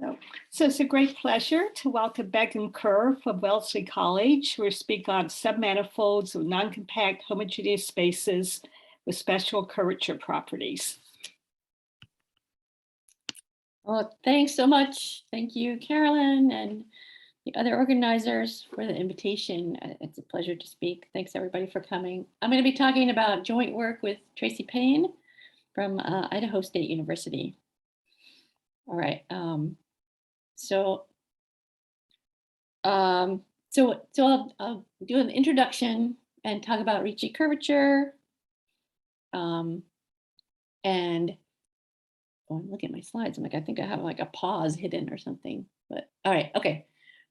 So it's a great pleasure to welcome Beck and Kerr from Wellesley College, who will speak on submanifolds of noncompact homogeneous spaces with special curvature properties. Well, thanks so much. Thank you, Carolyn, and the other organizers for the invitation. It's a pleasure to speak. Thanks everybody for coming. I'm going to be talking about joint work with Tracy Payne from Idaho State University. All right. So I'll do an introduction and talk about Ricci curvature. And I'm looking at my slides. I'm like, I think I have like a pause hidden or something. But all right, okay.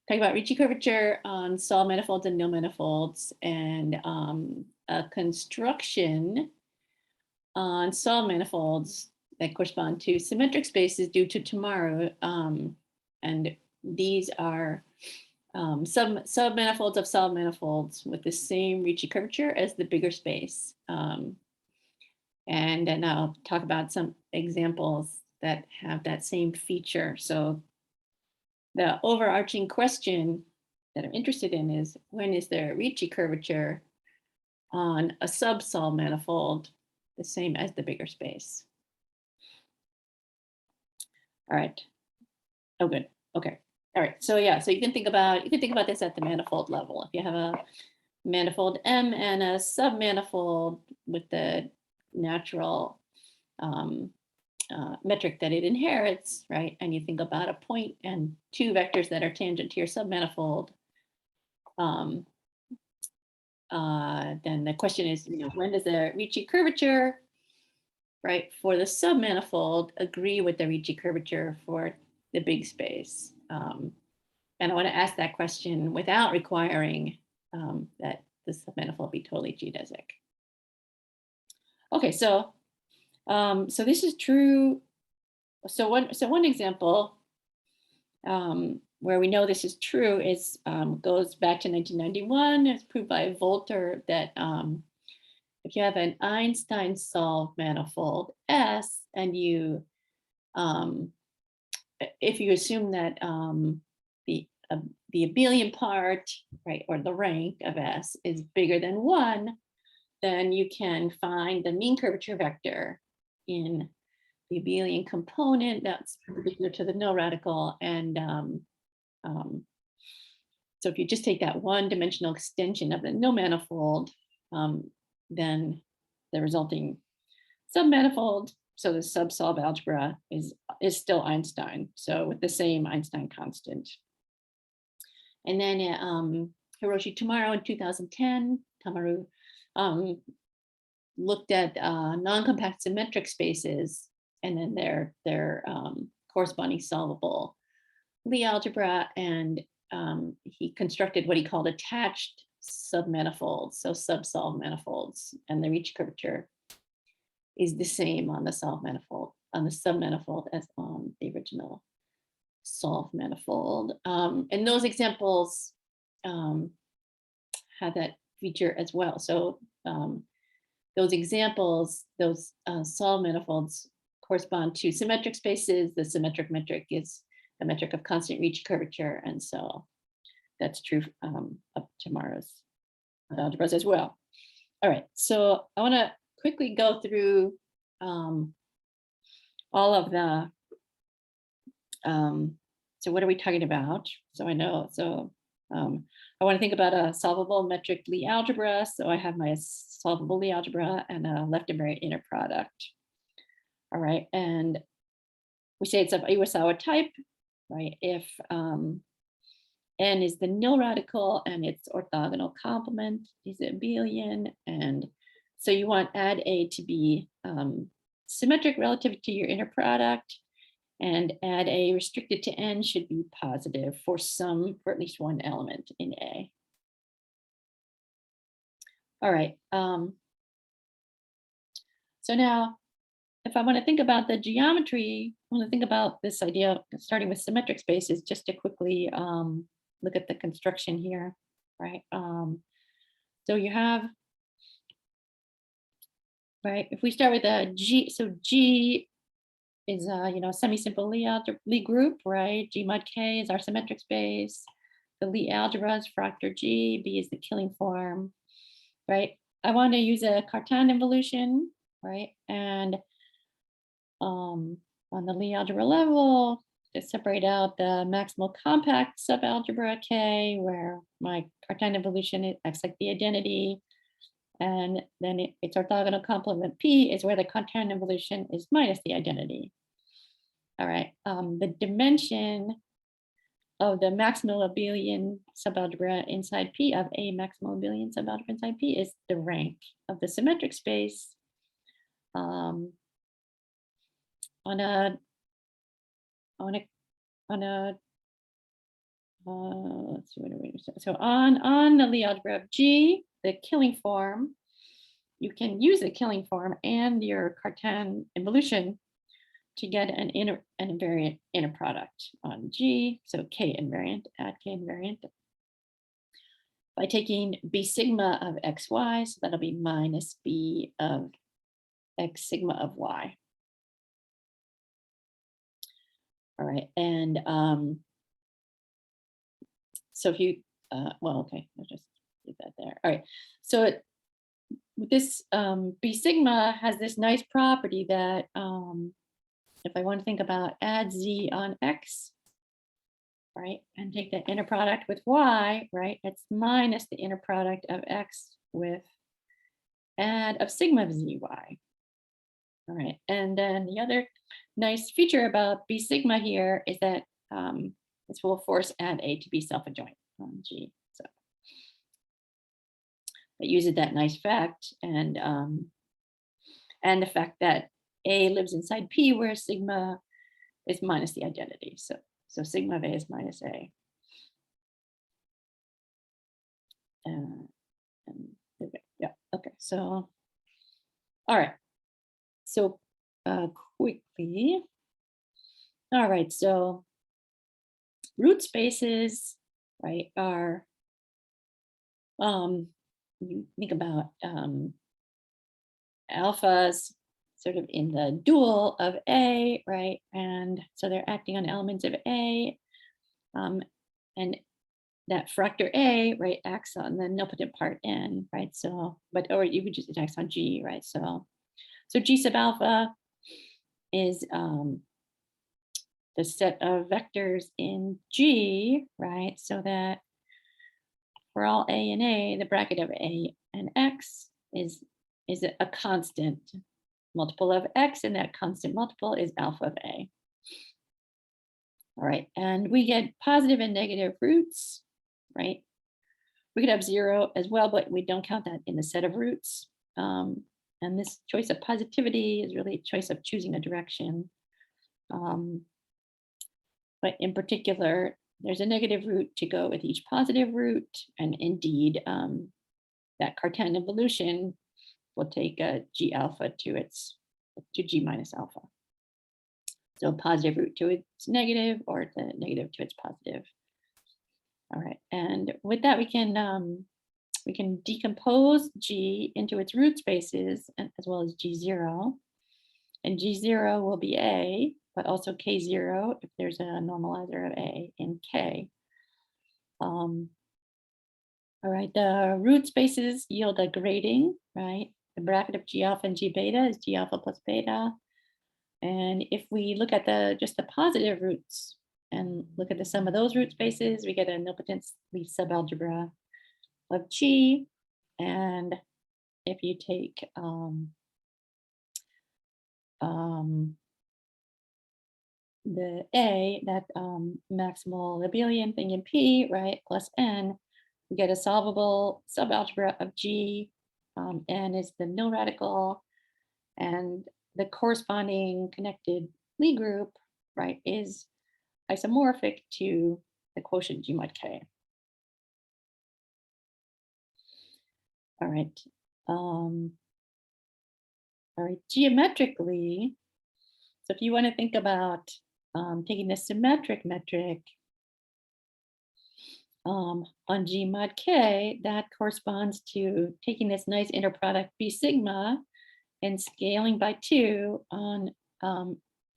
Talk about Ricci curvature on solved manifolds and no manifolds, and a construction on solved manifolds that correspond to symmetric spaces due to Tamaru. And these are submanifolds of solved manifolds with the same Ricci curvature as the bigger space. And then I'll talk about some examples that have that same feature. So the overarching question that I'm interested in is, when is there a Ricci curvature on a sub-solved manifold the same as the bigger space? All right. Oh, good. Okay. All right. So yeah, so you can think about this at the manifold level. If you have a manifold M and a submanifold with the natural metric that it inherits, right? And you think about a point and two vectors that are tangent to your submanifold. Then the question is, when does the Ricci curvature, right, for the submanifold agree with the Ricci curvature for the big space? And I want to ask that question without requiring that the submanifold be totally geodesic. Okay, so this is true. So one example where we know this is true is goes back to 1991. It's proved by Volter that if you have an Einstein solved manifold S, and you if you assume that the abelian part, right, or the rank of S is bigger than 1, then you can find the mean curvature vector in the abelian component that's perpendicular to the null radical. And so if you just take that one-dimensional extension of the null manifold, then the resulting submanifold, so the subsolved algebra is still Einstein, so with the same Einstein constant. And then Hiroshi Tamaru in 2010, Tamaru looked at non-compact symmetric spaces and then their corresponding solvable Lie algebra, and he constructed what he called attached submanifolds, so subsolved manifolds, and the Ricci curvature is the same on the solved manifold, on the submanifold, as on the original solved manifold. And those examples have that feature as well. So those examples, those solved manifolds correspond to symmetric spaces. The symmetric metric is a metric of constant Ricci curvature, and so that's true of Tamaru's algebras as well. All right, so I want to quickly go through all of the, so what are we talking about? So I know, so I want to think about a solvable metric Lie algebra. So I have my solvable Lie algebra and a left and right inner product. All right, and we say it's of Iwasawa type, right? If n is the null radical and its orthogonal complement is abelian, and so you want add A to be symmetric relative to your inner product, and add A restricted to n should be positive for at least one element in A. All right. So now, if I want to think about the geometry, I want to think about this idea of starting with symmetric spaces, just to quickly look at the construction here, right? So you have, right, if we start with a G, so G is semi-simple Lie group, right? G mod K is our symmetric space. The Lie algebra is factor G. B is the killing form, right? I want to use a Cartan involution, right? And on the Lie algebra level, to separate out the maximal compact subalgebra K, where my Cartan involution acts like the identity. And then its orthogonal complement P is where the Cartan involution is minus the identity. All right, the dimension of the maximal abelian subalgebra inside P of a maximal abelian subalgebra inside P is the rank of the symmetric space on a let's see what are we so on the Lie algebra of G, the killing form, you can use the killing form and your Cartan involution to get an invariant inner product on G. So K invariant, add K invariant by taking B sigma of XY. So that'll be minus B of X sigma of Y. All right, and so if you, well, okay, I'll just leave that there. All right, so this B sigma has this nice property that if I want to think about add Z on X, right, and take the inner product with Y, right, it's minus the inner product of X with add of sigma of ZY. All right, and then the other nice feature about B sigma here is that this will force add A to be self-adjoint on G. So it uses that nice fact and the fact that A lives inside P where sigma is minus the identity. So sigma of A is minus A. And yeah, okay, so, all right. So quickly, all right, so root spaces, right, are, you think about alphas sort of in the dual of A, right? And so they're acting on elements of A, and that fractor A, right, acts on the nilpotent part N, right? So, or you could just, it acts on G, right? So G sub alpha is the set of vectors in G, right? So that for all A and A, the bracket of A and X is a constant multiple of X, and that constant multiple is alpha of A. All right, and we get positive and negative roots, right? We could have 0 as well, but we don't count that in the set of roots. And this choice of positivity is really a choice of choosing a direction. But in particular, there's a negative root to go with each positive root. And indeed, that Cartan involution will take a G alpha to G minus alpha. So positive root to its negative, or the negative to its positive. All right, and with that, we can decompose G into its root spaces as well as G0. And G0 will be A, but also K0 if there's a normalizer of A in K. All right, the root spaces yield a grading, right? The bracket of G alpha and G beta is G alpha plus beta. And if we look at just the positive roots and look at the sum of those root spaces, we get a nilpotently subalgebra of G. And if you take the A, that maximal abelian thing in P, right, plus N, we get a solvable subalgebra of G. N is the nil radical, and the corresponding connected Lie group, right, is isomorphic to the quotient G mod K. All right. All right, geometrically, so if you want to think about taking the symmetric metric on G mod K, that corresponds to taking this nice inner product B sigma and scaling by 2 on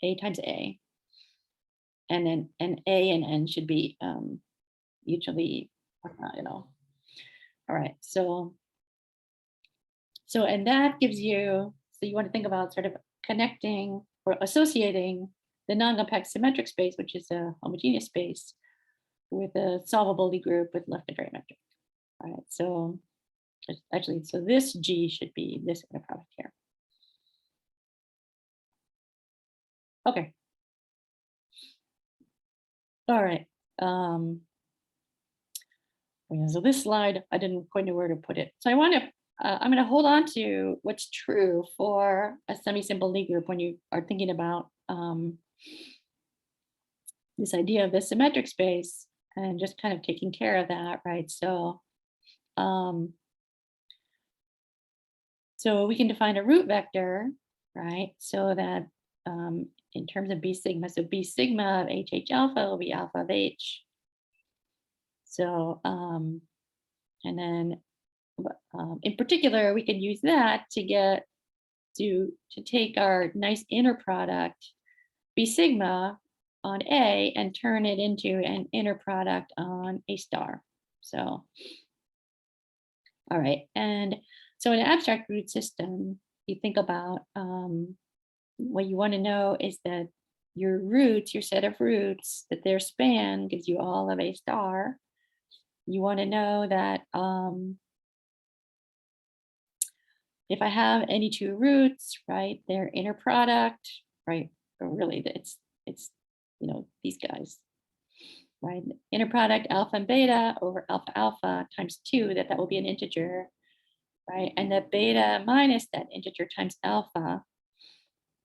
A times A. And then A and N should be mutually, all right, so and that gives you, so you want to think about sort of connecting or associating the non-compact symmetric space, which is a homogeneous space, with a solvable Lie group with left and right metric. All right, so actually, so this G should be this inner product here. Okay. All right. So this slide, I didn't quite know where to put it. So I want to, I'm going to hold on to what's true for a semi-simple Lie group when you are thinking about this idea of the symmetric space and just kind of taking care of that, right? So, so we can define a root vector, right? So that in terms of B sigma, so B sigma of HH alpha will be alpha of H. So, and then in particular, we can use that to get to take our nice inner product, B sigma on A, and turn it into an inner product on A star. So, all right. And so in an abstract root system, you think about what you want to know is that your roots, your set of roots, that their span gives you all of A star. You want to know that if I have any two roots, right, their inner product, right, or really it's these guys, right, inner product alpha and beta over alpha alpha times 2, that will be an integer, right, and that beta minus that integer times alpha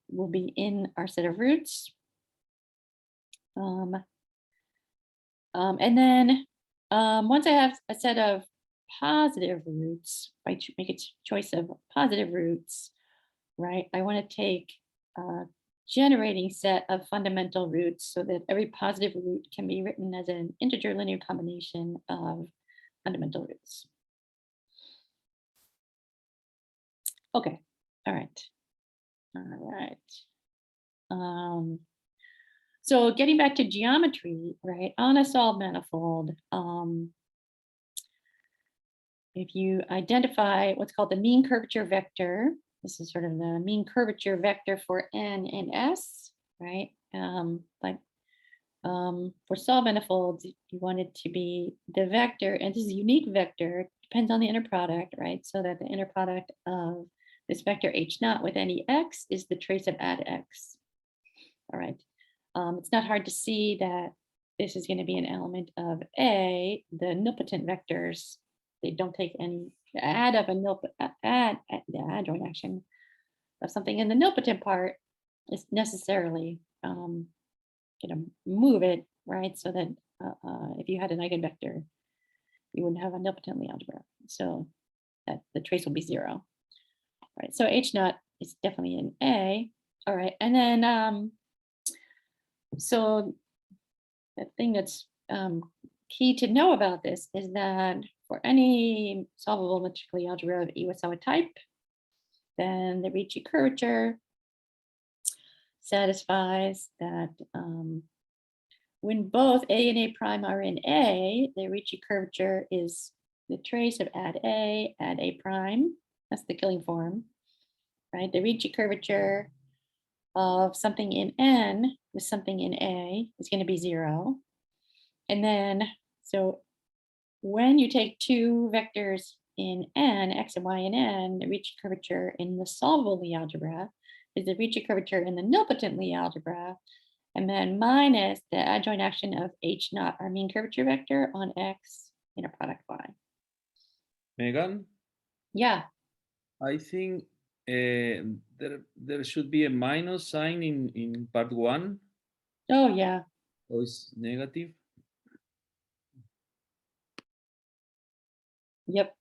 will be in our set of roots. And then once I have a set of positive roots, I make a choice of positive roots, right? I want to take a generating set of fundamental roots so that every positive root can be written as an integer linear combination of fundamental roots. Okay, all right. So getting back to geometry, right, on a solved manifold, if you identify what's called the mean curvature vector, this is sort of the mean curvature vector for N and S, right? For solved manifolds, you want it to be the vector, and this is a unique vector, depends on the inner product, right? So that the inner product of this vector H naught with any X is the trace of add X. All right. It's not hard to see that this is going to be an element of A, the nilpotent vectors. They don't take any add of the adjoint action of something in the nilpotent part is necessarily going to move it, right? So that if you had an eigenvector, you wouldn't have a nilpotent Lie algebra. So that the trace will be 0. All right. So H naught is definitely an A. All right. And then so the thing that's key to know about this is that for any solvable metrically algebra of Iwasawa type, then the Ricci curvature satisfies that when both A and A prime are in A, the Ricci curvature is the trace of add A prime. That's the killing form, right? The Ricci curvature of something in N with something in A is going to be 0. And then, so when you take two vectors in N, X and Y and N, the Ricci curvature in the solvable Lie algebra is the Ricci curvature in the nilpotent Lie algebra, and then minus the adjoint action of H naught, our mean curvature vector, on X inner product Y. Megan? Yeah. I think there should be a minus sign in part 1. Oh, yeah. Or it's negative. Yep.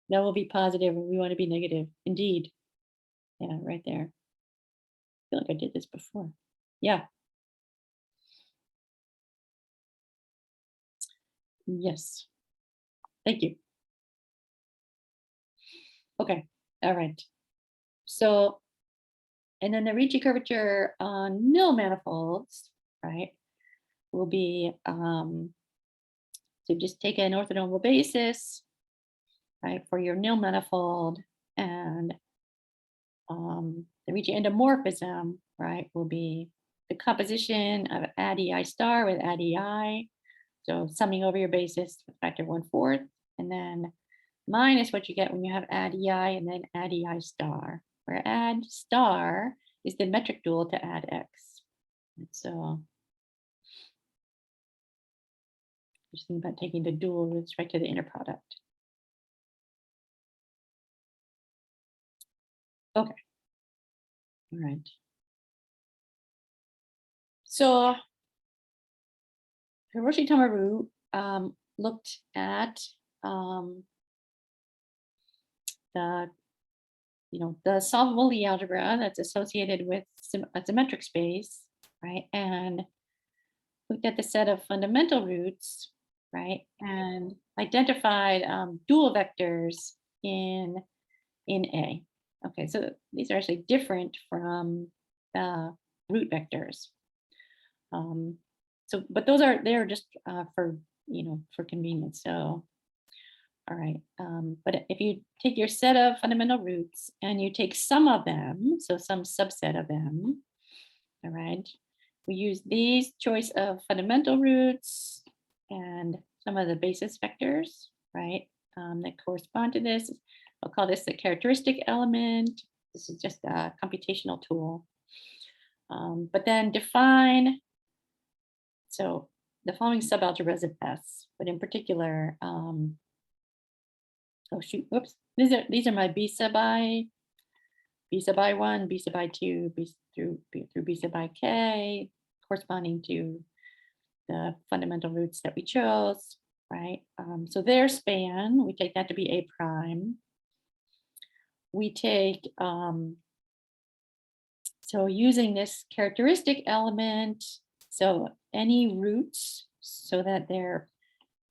That will be positive when we want to be negative. Indeed. Yeah, right there. I feel like I did this before. Yeah. Yes. Thank you. Okay. All right. So And then the Ricci curvature on nil manifolds, right, will be to just take an orthonormal basis, right, for your nil manifold, and the Ricci endomorphism, right, will be the composition of ADI star with ADI. So summing over your basis with factor 1/4, and then minus what you get when you have ADI and then ADI star, where add star is the metric dual to add X. And so just think about taking the dual with respect to the inner product. Okay. All right. So Hiroshi Tamaru looked at the solvable Lie algebra that's associated with a symmetric space, right? And looked at the set of fundamental roots, right? And identified dual vectors in A. Okay, so these are actually different from root vectors. But they're just for convenience. So, all right. But if you take your set of fundamental roots and you take some of them, so some subset of them, all right, we use these choice of fundamental roots and some of the basis vectors, right, that correspond to this. I'll call this the characteristic element. This is just a computational tool. But then define, so the following subalgebras of S, but in particular, oh shoot, whoops, these are my B sub I 1, B sub I 2, through B sub I K, corresponding to the fundamental roots that we chose, right? So their span, we take that to be A prime. We take, so using this characteristic element, so any roots so that their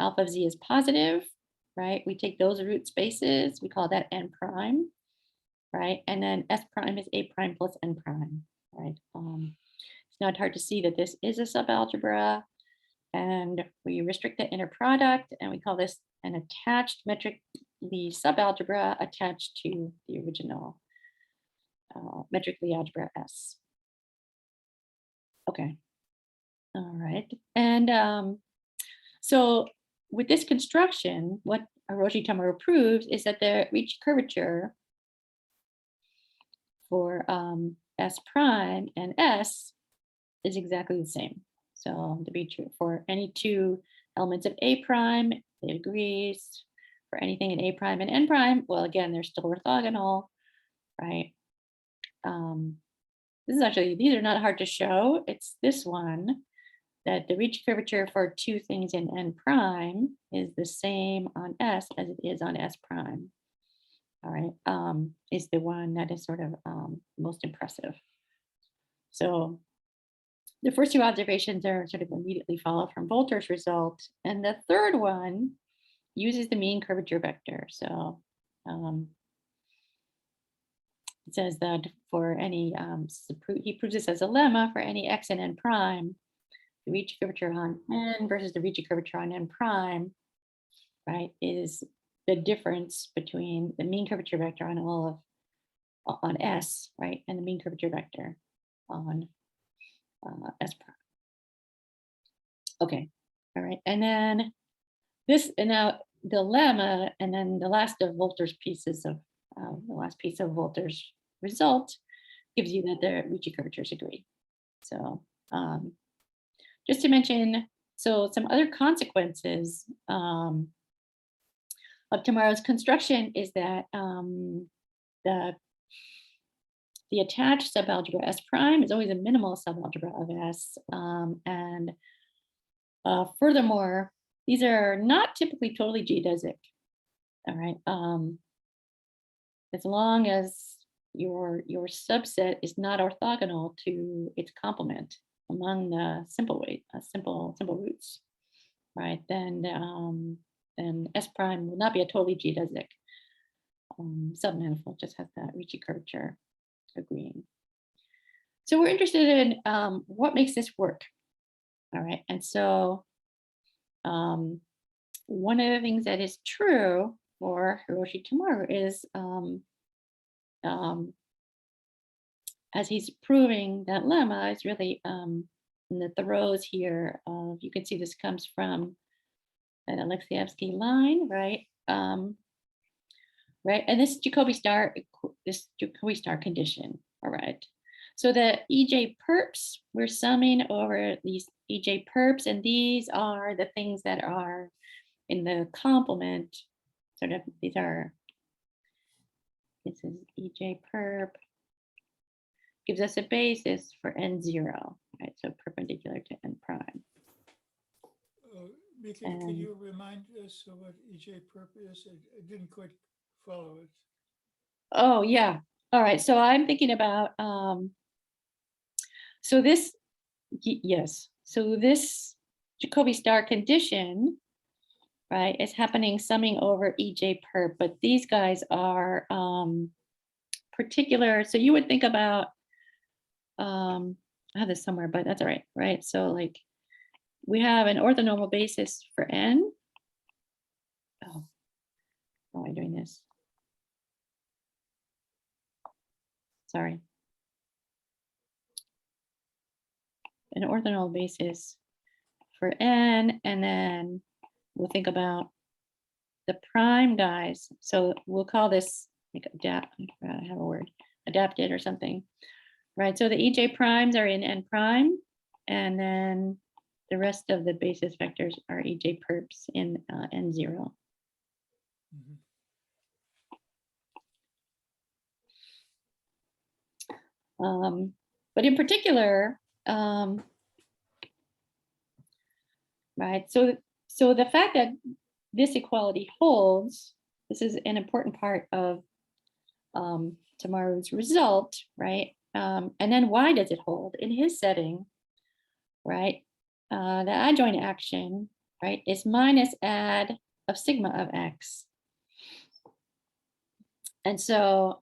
alpha of z is positive, right? We take those root spaces, we call that n prime, right? And then S prime is A prime plus n prime, right? It's not hard to see that this is a subalgebra, and we restrict the inner product, and we call this an attached metric Lie subalgebra attached to the original metric Lie algebra S. Okay. All right. And so with this construction, what Hiroshi Tamaru proves is that the Ricci curvature for S prime and S is exactly the same. So to be true for any two elements of A prime, it agrees. For anything in A prime and N prime, well, again, they're still orthogonal, right? This is actually, these are not hard to show. It's this one, that the Ricci curvature for two things in N prime is the same on S as it is on S prime. All right, is the one that is sort of most impressive. So the first two observations are sort of immediately follow from Volter's result. And the third one uses the mean curvature vector. So it says that for any, he proves this as a lemma for any x and n prime, the Ricci curvature on n versus the Ricci curvature on n prime, right, is the difference between the mean curvature vector on all of, on S, right, and the mean curvature vector on S prime. Okay, all right, and then this, and now the lemma, and then the last of Volter's pieces of, the last piece of Volter's result gives you that the Ricci curvatures agree. So just to mention, so some other consequences of Tamaru's construction is that the attached subalgebra S prime is always a minimal subalgebra of S. And furthermore, these are not typically totally geodesic. All right. As long as your subset is not orthogonal to its complement among the simple roots, right? Then S prime will not be a totally geodesic submanifold, just has that Ricci curvature agreeing. So we're interested in what makes this work. All right, and so one of the things that is true for Hiroshi Tamaru is as he's proving that lemma is really in the rows here. You can see this comes from an Alexievsky line, right? Right, and this Jacobi star condition. All right. So the EJ perps, we're summing over these EJ perps, and these are the things that are in the complement. Sort of, this is EJ perp, gives us a basis for n0, right? So perpendicular to n prime. Mika, can you remind us of what EJ perp is? I didn't quite follow it. Oh yeah. All right. So I'm thinking about so this, yes. So this Jacobi star condition, right, is happening summing over EJ perp, but these guys are particular. So you would think about I have this somewhere, but that's all right, right? So like we have an orthonormal basis for n. Oh, how am I doing this? Sorry. An orthonormal basis for n, and then we'll think about the prime guys. So we'll call this like adapt. I have a word, adapted or something, right? So the EJ primes are in n prime, and then the rest of the basis vectors are EJ perps in n0. But in particular, right? So the fact that this equality holds, this is an important part of Tamaru's result, right? And then why does it hold? In his setting, right? The adjoint action, right, is minus add of sigma of x. And so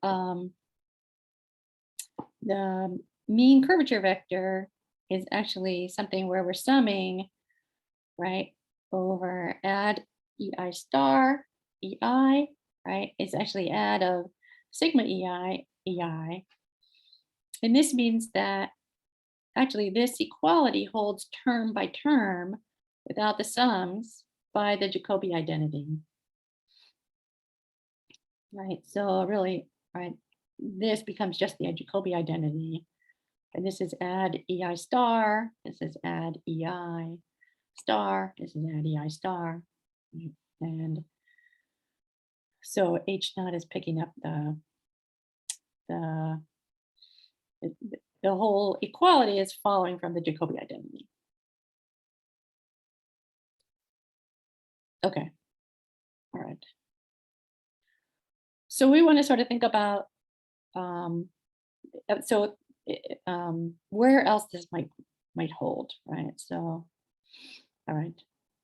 the mean curvature vector is actually something where we're summing, right, over add ei star ei, right? It's actually add of sigma ei. And this means that actually this equality holds term by term without the sums by the Jacobi identity. Right, so really, right, this becomes just the Jacobi identity. And this is add ei star, this is add ei star, this is add ei star. And so H naught is picking up the whole equality is following from the Jacobi identity. Okay, all right. So we want to sort of think about where else this might hold, right? So, all right.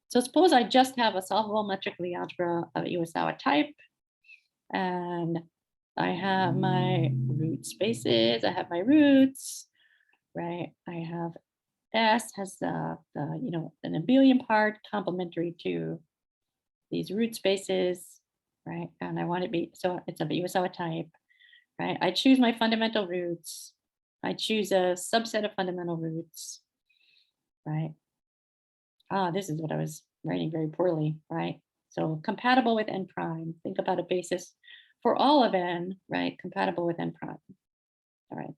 So suppose I just have a solvable metric Lie algebra of Iwasawa type, and I have my root spaces, I have my roots, right? I have S has the an abelian part complementary to these root spaces, right? And I want it to be, so it's of Iwasawa type, right? I choose my fundamental roots. I choose a subset of fundamental roots, right? This is what I was writing very poorly, right? So compatible with n prime. Think about a basis for all of n, right? Compatible with n prime. All right.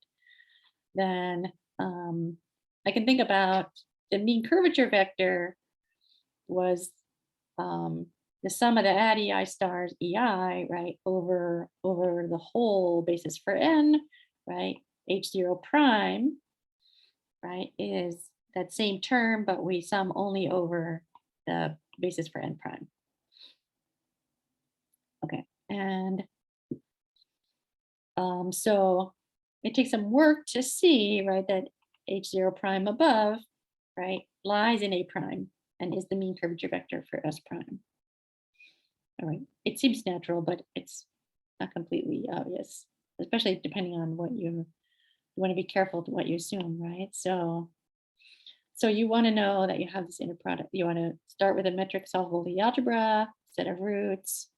Then I can think about the mean curvature vector was the sum of the add ei stars ei, right, over the whole basis for n, right? H0 prime, right, is that same term, but we sum only over the basis for n prime. Okay, and so it takes some work to see, right, that H0 prime above, right, lies in A prime and is the mean curvature vector for S prime. All right, it seems natural, but it's not completely obvious, especially depending on what you want to be careful to what you assume, right? So you want to know that you have this inner product. You want to start with a metric solvable Lie algebra, set of roots.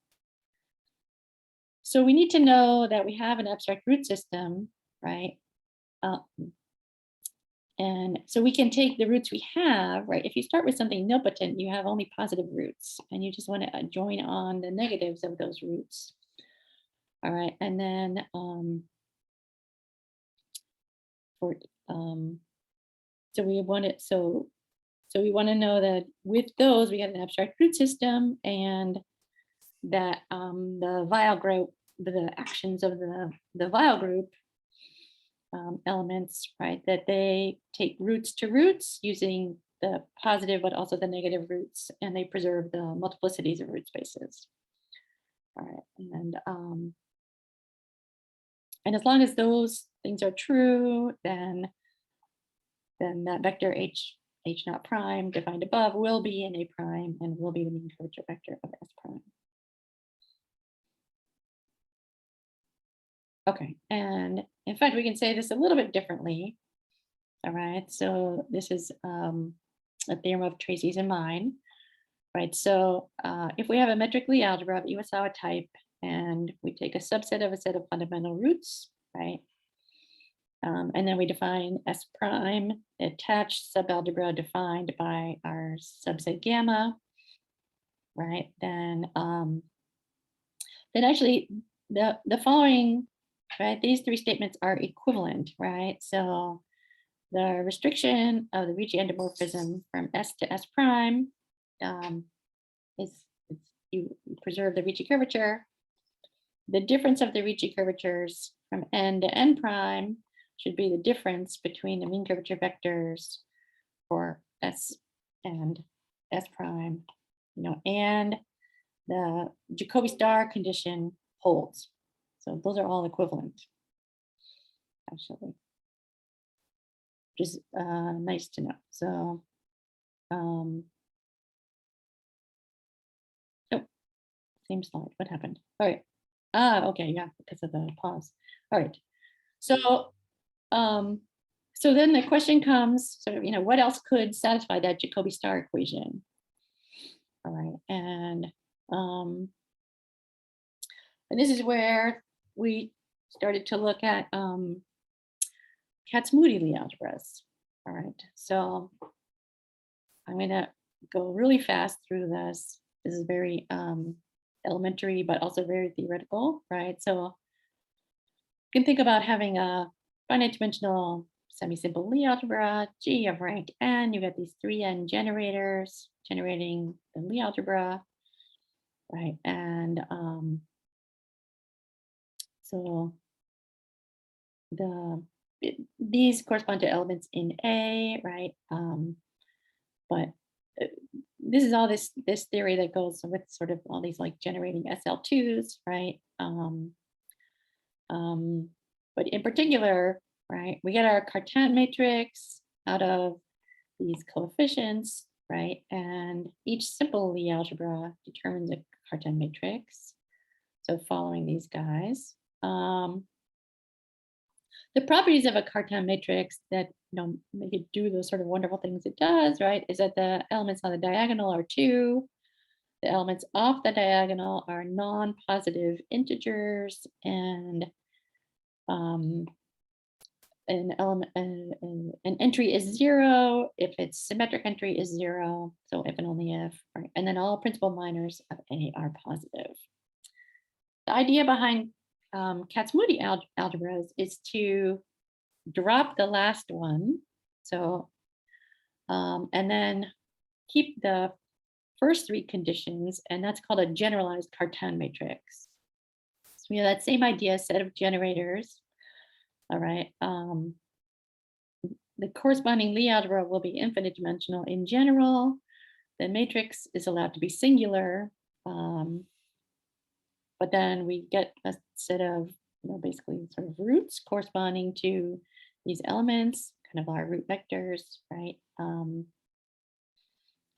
So we need to know that we have an abstract root system, right? And so we can take the roots we have, right? If you start with something nilpotent, you have only positive roots, and you just want to join on the negatives of those roots. All right, and then so we want it. So we want to know that with those we get an abstract root system, and that the vial group, the actions of the vial group elements, right, that they take roots to roots using the positive but also the negative roots, and they preserve the multiplicities of root spaces. All right, and as long as those things are true, then that vector h naught prime defined above will be an A prime and will be the mean curvature vector of S prime. Okay, and in fact, we can say this a little bit differently. All right, so this is a theorem of Tracy's and mine, right? So if we have a metric Lie algebra of Iwasawa type, and we take a subset of a set of fundamental roots, right? And then we define S prime, attached subalgebra defined by our subset gamma, right? Then actually the following, right? These three statements are equivalent, right? So the restriction of the Ricci endomorphism from S to S prime is you preserve the Ricci curvature. The difference of the Ricci curvatures from N to N prime should be the difference between the mean curvature vectors for S and S prime, and the Jacobi star condition holds. So those are all equivalent, actually, which is nice to know. So, oh, same slide. What happened? All right. Okay, yeah, because of the pause. All right. So, so then the question comes, sort of, what else could satisfy that Jacobi star equation? All right, and this is where we started to look at Kac-Moody Lie algebras. All right, so I'm gonna go really fast through this. This is very elementary, but also very theoretical, right? So you can think about having a finite dimensional semi-simple Lie algebra, G of rank n. You get these 3n generators generating the Lie algebra, right? And so these correspond to elements in A, right? But this is all this theory that goes with sort of all these like generating SL2s, right? But in particular, right, we get our Cartan matrix out of these coefficients, right? And each simple Lie algebra determines a Cartan matrix. So following these guys, the properties of a Cartan matrix that make it do those sort of wonderful things it does, right, is that the elements on the diagonal are 2. The elements off the diagonal are non-positive integers, and an entry is 0 if its symmetric entry is 0. So if and only if, right? And then all principal minors of A are positive. The idea behind Kac-Moody algebras is to drop the last one, so and then keep the first 3 conditions, and that's called a generalized Cartan matrix. So we have that same idea, set of generators. All right. The corresponding Lie algebra will be infinite dimensional in general. The matrix is allowed to be singular, but then we get a set of, basically sort of roots corresponding to these elements, kind of our root vectors, right? And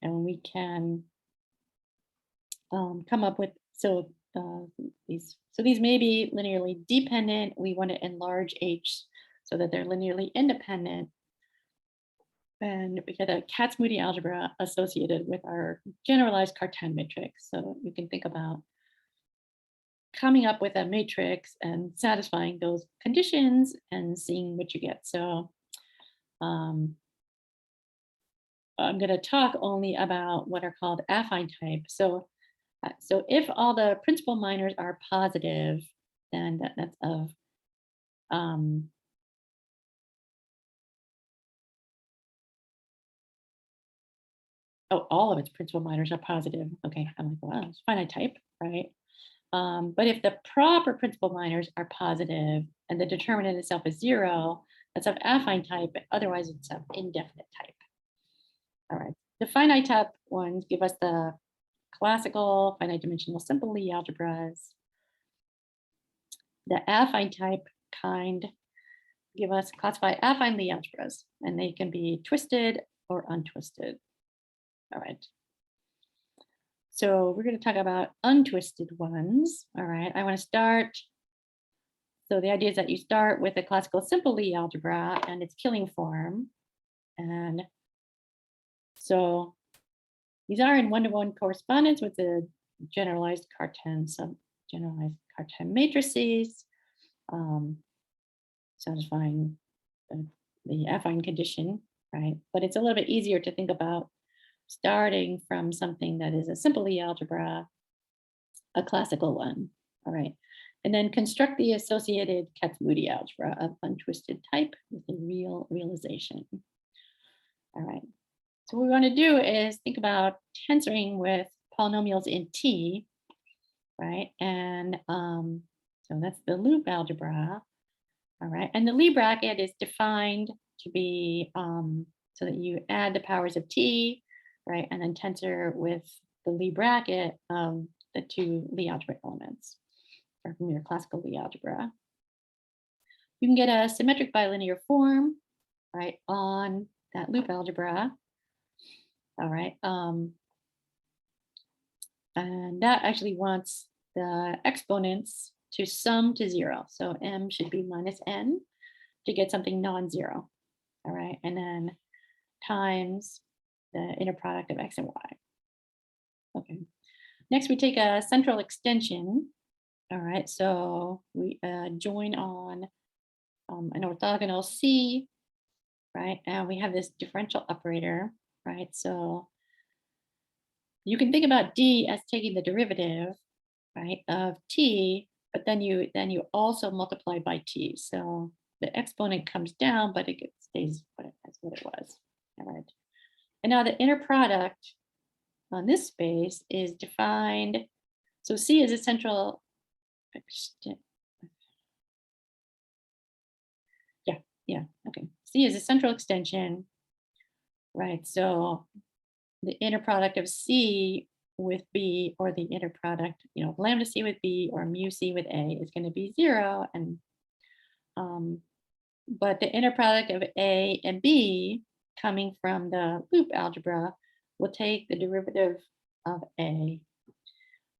we can come up with, these may be linearly dependent. We want to enlarge H so that they're linearly independent. And we get a Kac-Moody algebra associated with our generalized Cartan matrix. So you can think about coming up with a matrix and satisfying those conditions and seeing what you get. So I'm going to talk only about what are called affine type. So if all the principal minors are positive, then that's of oh, all of its principal minors are positive. Okay, I'm like, wow, it's finite type, right? But if the proper principal minors are positive and the determinant itself is 0, that's of affine type, but otherwise it's of indefinite type. All right, the finite type ones give us the classical finite dimensional simple Lie algebras. The affine type kind give us classify affine Lie algebras, and they can be twisted or untwisted. All right. So we're going to talk about untwisted ones. All right, I want to start. So the idea is that you start with a classical simple Lie algebra and its killing form. And so these are in one-to-one correspondence with the generalized Cartan generalized Cartan matrices, satisfying the affine condition, right? But it's a little bit easier to think about starting from something that is a simple Lie algebra, a classical one, all right? And then construct the associated Kac-Moody algebra of untwisted type with a real realization. All right, so what we want to do is think about tensoring with polynomials in T, right? And so that's the loop algebra, all right? And the Lie bracket is defined to be so that you add the powers of T, right? And then tensor with the Lie bracket of the two Lie algebra elements from your classical Lie algebra. You can get a symmetric bilinear form, right, on that loop algebra. All right. And that actually wants the exponents to sum to 0. So m should be minus n to get something non-zero. All right. And then times the inner product of x and y. Okay. Next, we take a central extension. All right. So we join on an orthogonal C, right? And we have this differential operator, right? So you can think about D as taking the derivative, right, of T, but then you also multiply by T. So the exponent comes down, but it stays as what it was. All right. And now the inner product on this space is defined. So C is a central extent. Yeah, okay. C is a central extension, right? So the inner product of C with B, or the inner product, lambda C with B or mu C with A is going to be 0. And but the inner product of A and B coming from the loop algebra will take the derivative of A,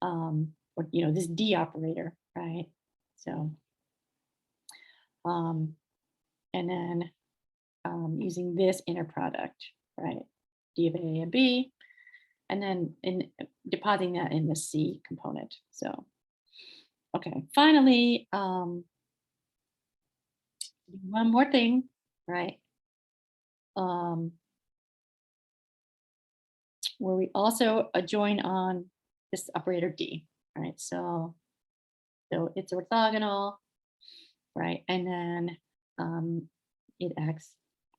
or this D operator, right? So and then using this inner product, right? D of A and B, and then depositing that in the C component. So, okay, finally, one more thing, right? Where we also join on this operator D, right? So it's orthogonal, right? And then it acts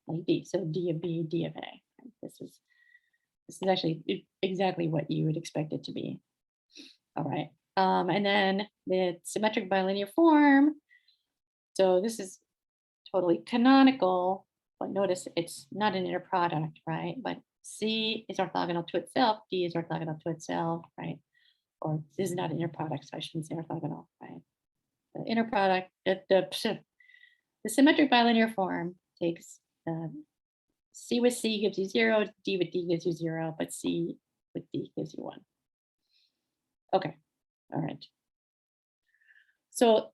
like D. So D of B, D of A. Right? This is actually exactly what you would expect it to be. All right. And then the symmetric bilinear form. So this is totally canonical, but notice it's not an inner product, right? But C is orthogonal to itself, D is orthogonal to itself, right? Or this is not an inner product, so I shouldn't say orthogonal, right? The inner product, the symmetric bilinear form takes C with C gives you 0, D with D gives you 0, but C with D gives you 1. Okay, all right. So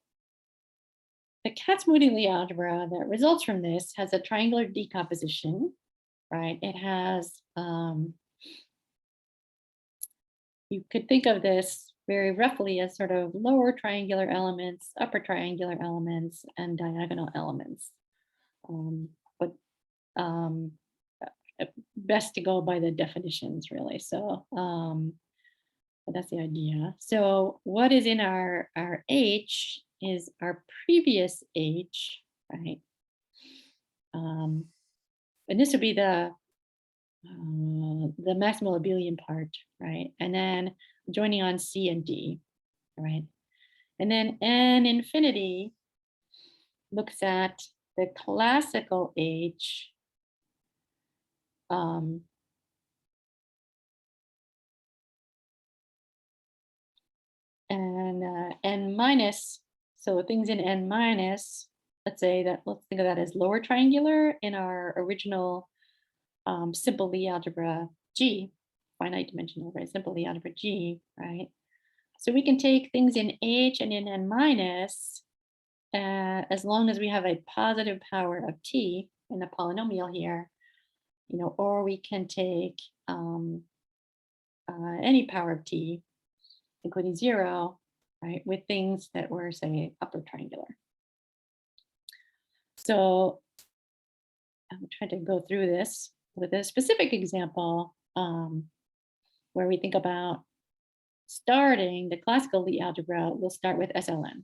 the Kac-Moody Lie algebra that results from this has a triangular decomposition, right? It has, you could think of this very roughly as sort of lower triangular elements, upper triangular elements, and diagonal elements. But best to go by the definitions, really. So but that's the idea. So what is in our H is our previous H, right? And this would be the maximal abelian part, right? And then joining on C and D, right? And then N infinity looks at the classical H, and N minus, so things in N minus, let's think of that as lower triangular in our original simple Lie algebra G, finite dimensional, right? Simple Lie algebra G, right? So we can take things in H and in N minus, as long as we have a positive power of T in the polynomial here, you know, or we can take any power of T, including 0, right, with things that were, say, upper triangular. So I'm trying to go through this with a specific example where we think about starting the classical Lie algebra. We'll start with SLN.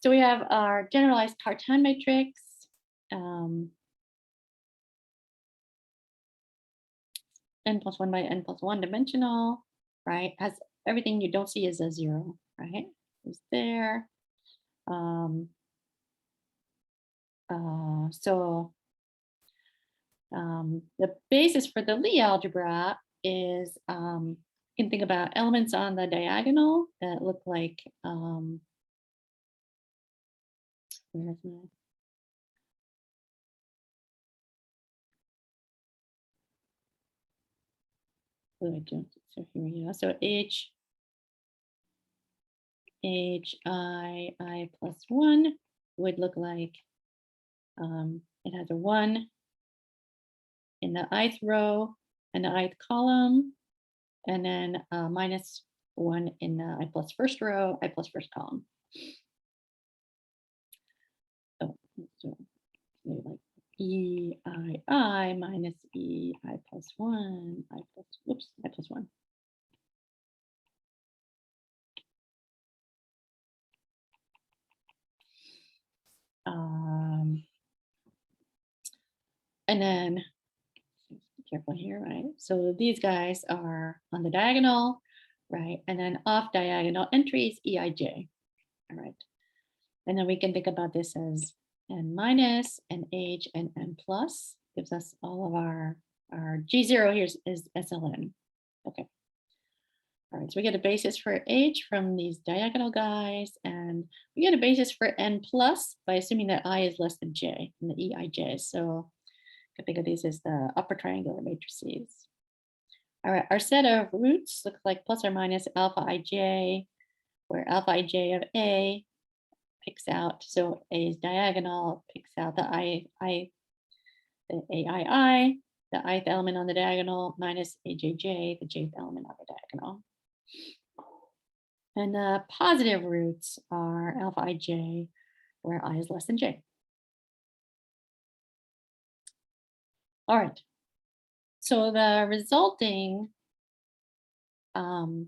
So we have our generalized Cartan matrix. N plus 1 by n plus 1 dimensional, right? Has everything you don't see is a 0, right? Is there. The basis for the Lie algebra is you can think about elements on the diagonal that look like where's my so here we go. So I plus 1 would look like it has a 1 in the ith row and the ith column, and then minus 1 in the I plus first row, I plus first column. Oh, so maybe like EII minus EI plus 1, I plus 1. And then, be careful here, right? So these guys are on the diagonal, right? And then off diagonal entries, EIJ, all right? And then we can think about this as N minus, and H, and N plus, gives us all of our G0 here is SLN, okay. All right, so we get a basis for H from these diagonal guys, and we get a basis for N plus by assuming that I is less than J in the EIJ. So I think of these as the upper triangular matrices. All right, our set of roots looks like plus or minus alpha ij, where alpha ij of A picks out, so A is diagonal, picks out the the AII, the ith element on the diagonal, minus AJJ, the jth element on the diagonal. And the positive roots are alpha ij, where I is less than J. All right, so the resulting, so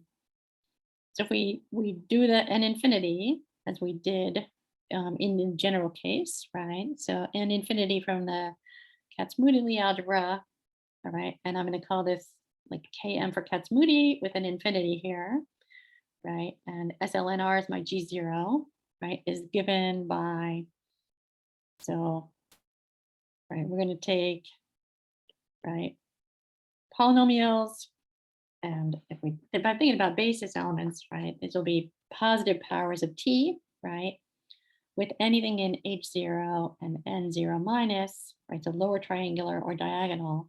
if we do the N infinity, as we did in the general case, right? So N infinity from the Kac-Moody Lie algebra, all right? And I'm gonna call this like Km for Kac-Moody with an infinity here, right? And SLNR is my G0, right? Is given by, so, right, we're gonna take, right, polynomials, and if I'm thinking about basis elements, right, this will be positive powers of T, right, with anything in H0 and N0 minus, right, so lower triangular or diagonal,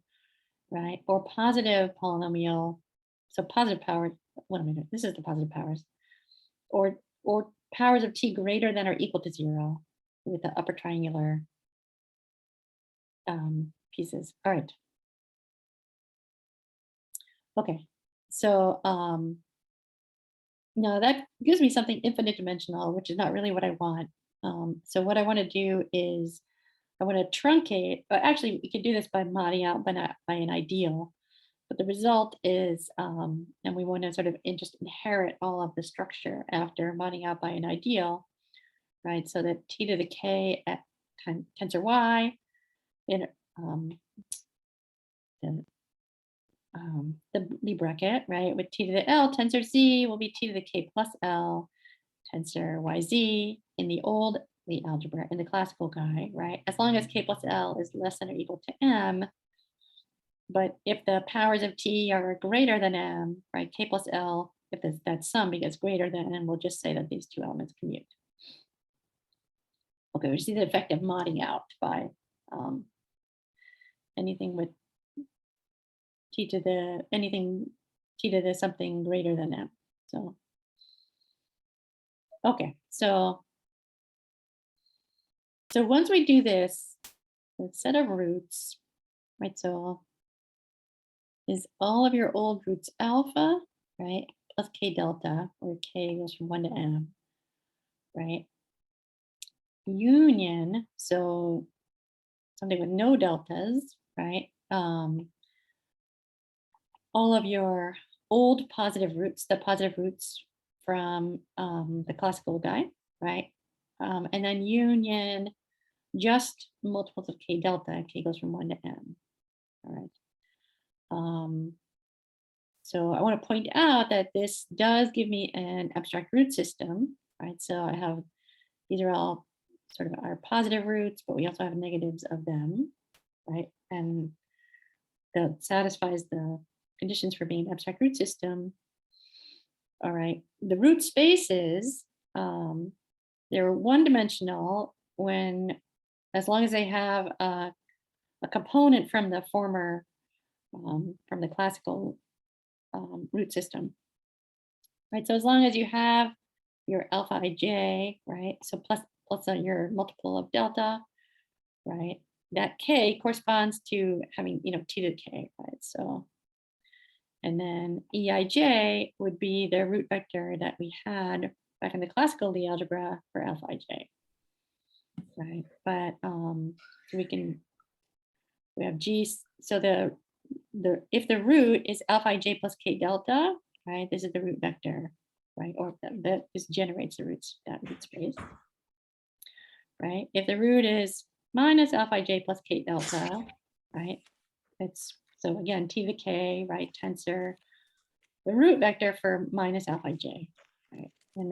right, or positive polynomial, so positive power, what am I doing? This is the positive powers, or powers of t greater than or equal to 0 with the upper triangular pieces. All right. Okay, so now that gives me something infinite dimensional, which is not really what I want. So what I want to do is I want to truncate, but actually we could do this by modding out by an ideal. But the result is, and we want to sort of just inherit all of the structure after modding out by an ideal, right? So that t to the k at tensor y in the bracket, right? With t to the l, tensor z will be t to the k plus l, tensor yz in the old Lie algebra, in the classical guy, right? As long as k plus l is less than or equal to m. But if the powers of t are greater than m, right, k plus l, if that sum gets greater than m, we'll just say that these two elements commute. Okay, we see the effect of modding out by anything with t to the something greater than m. So, okay, so once we do this, the set of roots, right? So is all of your old roots alpha, right, plus k delta, where k goes from 1 to m, right? Union, so something with no deltas, right? All of your old positive roots, the positive roots from the classical guy, right? And then union, just multiples of k delta, k goes from 1 to m, all right? So I want to point out that this does give me an abstract root system, right? So I have, these are all sort of our positive roots, but we also have negatives of them, right? And that satisfies the conditions for being an abstract root system. All right, the root spaces, they're one-dimensional when, as long as they have a component from the former, from the classical root system, right? So as long as you have your alpha ij, right? So plus your multiple of delta, right? That k corresponds to having, you know, t to the k, right? So, and then eij would be the root vector that we had back in the classical Lie algebra for alpha ij, right? But so we have g, so if the root is alpha ij plus k delta, right? This is the root vector, right? Or that this generates the roots, that root space, right? If the root is minus alpha ij plus k delta, right? It's, so again, t to the k, right? Tensor, the root vector for minus alpha ij, right? And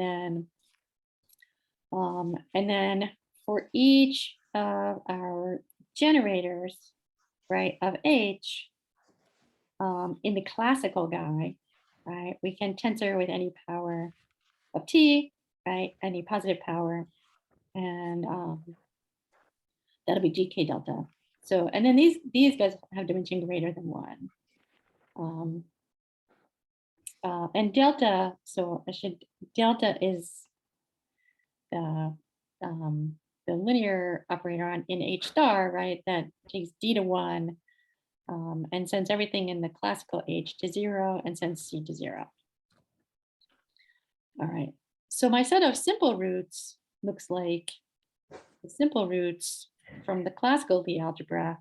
then for each of our generators, right, of h, in the classical guy, right, we can tensor with any power of t, right, any positive power, and that'll be gk delta. So, and then these guys have dimension greater than 1. And delta, so delta is the linear operator in H star, right, that takes d to 1 and sends everything in the classical H to 0 and sends c to 0. All right, so my set of simple roots looks like the simple roots from the classical Lie algebra,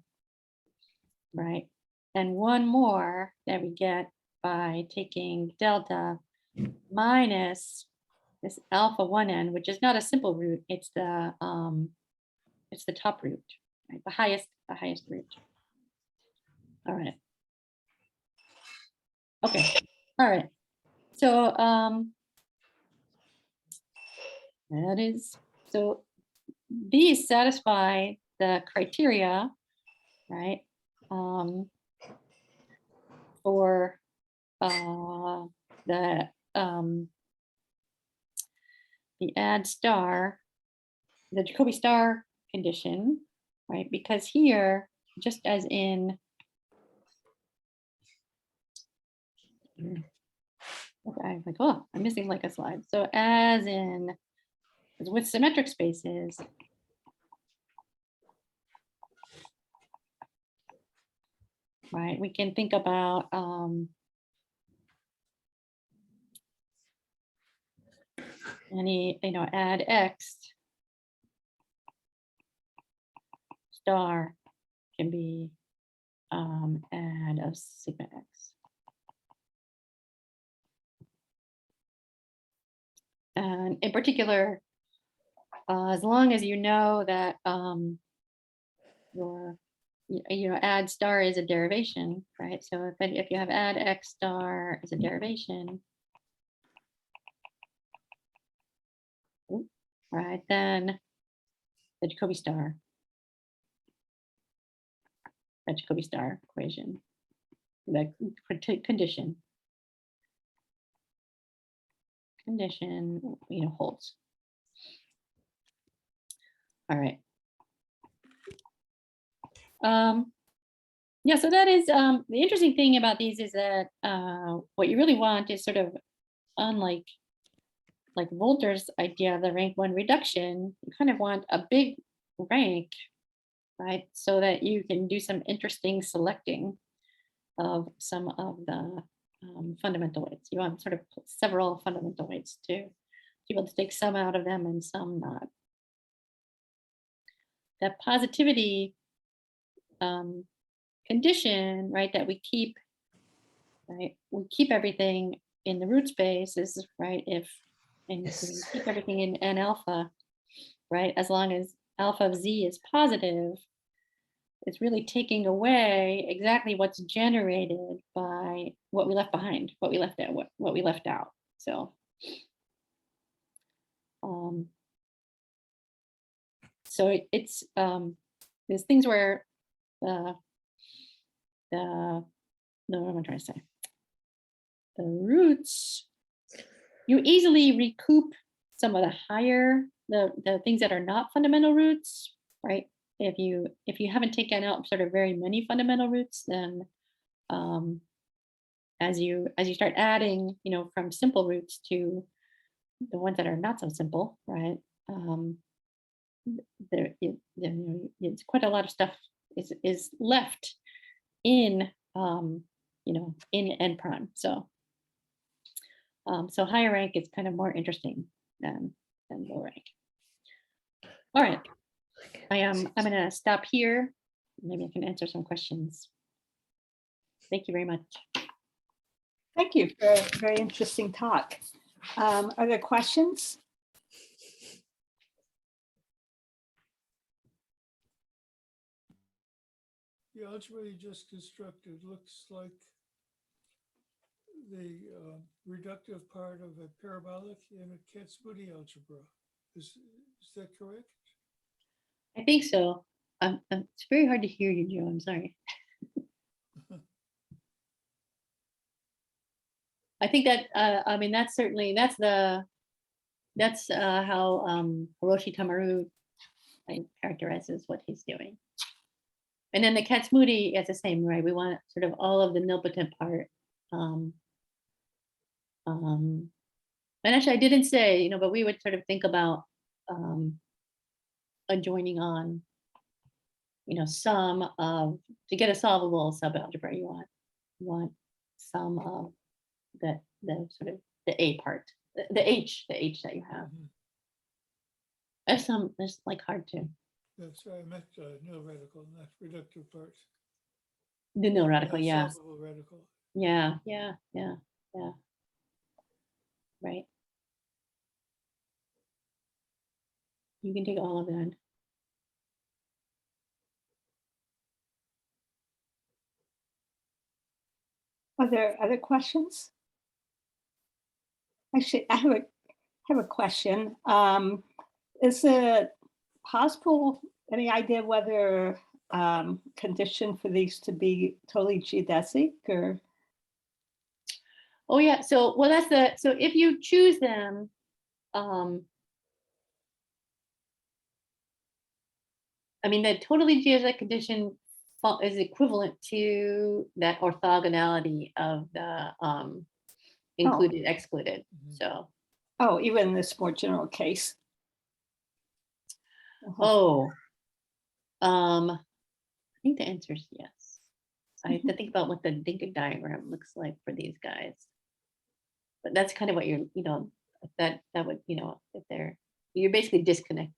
right? And one more that we get by taking delta minus this alpha 1n, which is not a simple root, it's the top root, right? The highest root. All right. Okay. All right. So that is, so these satisfy the criteria, right? For the add star, the Jacobi star condition, right? Because here, just as in, okay, I'm like, oh, I'm missing like a slide. So as in with symmetric spaces, right, we can think about any, add X star can be add of sigma X. And in particular, as long as you know that your add star is a derivation, right? So if you have add X star as a derivation, right, then the Jacobi star equation, the condition, holds. All right. Yeah, so that is the interesting thing about these is that what you really want is sort of unlike like Volter's idea of the rank 1 reduction, you kind of want a big rank, right? So that you can do some interesting selecting of some of the fundamental weights. You want sort of several fundamental weights to be able to take some out of them and some not. That positivity condition, right, that we keep, right, we keep everything in the root space is, right, and so we keep everything in n alpha, right, as long as alpha of z is positive, it's really taking away exactly what's generated by what we left behind, what we left out, what we left out. So, it's there's things where no, what am I trying to say? The roots, you easily recoup some of the higher, the things that are not fundamental roots, right? If you haven't taken out sort of very many fundamental roots, then as you start adding, from simple roots to the ones that are not so simple, right? It's quite a lot of stuff is left in in n prime. So so higher rank is kind of more interesting than low rank. All right, I'm gonna stop here. Maybe I can answer some questions. Thank you very much. Thank you for a very interesting talk. Are there questions? The algebra you just constructed looks like the reductive part of a parabolic in a Kac-Moody algebra. Is that correct? I think so. It's very hard to hear you, Joe. I'm sorry. I think that I mean that's certainly that's how Hiroshi Tamaru characterizes what he's doing. And then the Kac-Moody is the same, right? We want sort of all of the nilpotent part. And actually, I didn't say, but we would sort of think about adjoining on, some of, to get a solvable subalgebra, you want some of the sort of the A part, the H that you have. There's like hard to. That's right. I meant nil radical, not reductive part. The nil radical, yeah. Solvable radical. Yeah. Right. You can take all of that. Are there other questions? Actually, I have a question. Is it possible, any idea whether condition for these to be totally geodesic or? Oh yeah, so so if you choose them, I mean the totally geodesic condition is equivalent to that orthogonality of the included excluded. So even in this more general case. Oh, I think the answer is yes. I have to think about what the Dinkin diagram looks like for these guys. But that's kind of what you're, that would, if you're basically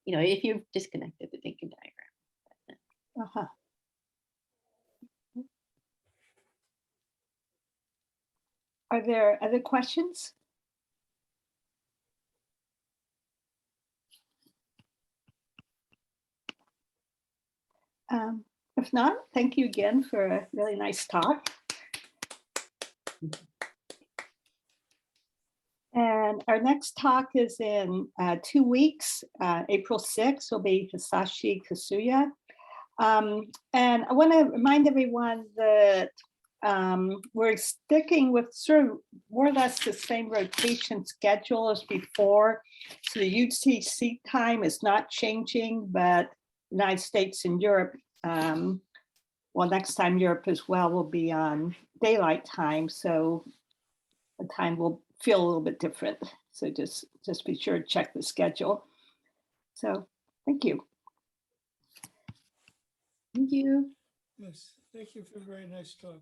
if you've disconnected the Dinkin diagram. Uh-huh. Are there other questions? If not, thank you again for a really nice talk. And our next talk is in 2 weeks. April 6th will be Hisashi Kasuya. And I want to remind everyone that we're sticking with sort of more or less the same rotation schedule as before. So the UTC time is not changing, but United States and Europe, well, next time Europe as well will be on daylight time. So the time will feel a little bit different. So just be sure to check the schedule. So thank you. Thank you. Yes, thank you for a very nice talk.